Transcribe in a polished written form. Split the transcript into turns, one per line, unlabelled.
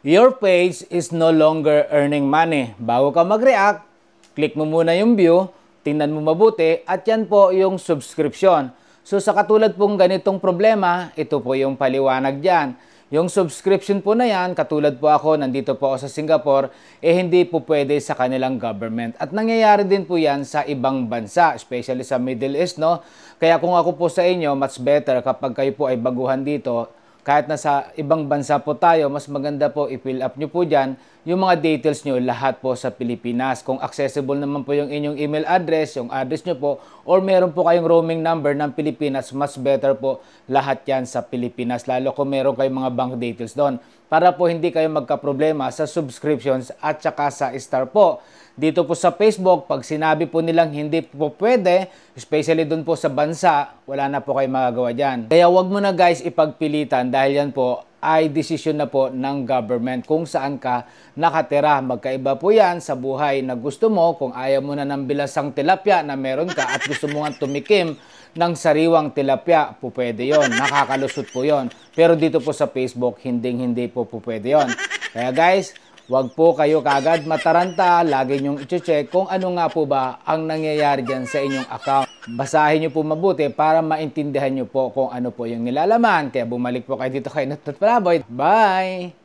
Your page is no longer earning money. Bago ka mag-react, click mo muna yung view, tingnan mo mabuti, at yan po yung subscription. So sa katulad pong ganitong problema, ito po yung paliwanag dyan. Yung subscription po na yan, katulad po ako, nandito po ako sa Singapore, hindi po pwede sa kanilang government. At nangyayari din po yan sa ibang bansa, especially sa Middle East, no? Kaya kung ako po sa inyo, much better kapag kayo po ay baguhan dito, kahit nasa ibang bansa po tayo, mas maganda po i-fill up nyo po dyan yung mga details nyo lahat po sa Pilipinas. Kung accessible naman po yung inyong email address, yung address nyo po, or meron po kayong roaming number ng Pilipinas, mas better po lahat yan sa Pilipinas. Lalo kung meron kayong mga bank details doon. Para po hindi kayo magka-problema sa subscriptions at saka sa star po. Dito po sa Facebook, pag sinabi po nilang hindi po pwede, especially doon po sa bansa, wala na po kayo magagawa dyan. Kaya wag mo na guys ipagpilitan dahil yan po ay desisyon na po ng government kung saan ka nakatira. Magkaiba po yan sa buhay na gusto mo. Kung ayaw mo na ng bilasang tilapia na meron ka at gusto mo nga tumikim ng sariwang tilapia, po pwede yon. Nakakalusot po yon. Pero dito po sa Facebook, hindi po pwede yon. Kaya guys, wag po kayo kagad mataranta, lagi nyong i-check kung ano nga po ba ang nangyayari dyan sa inyong account. Basahin nyo po mabuti para maintindihan nyo po kung ano po yung nilalaman. Kaya bumalik po kayo dito kay Not Palaboy. Bye!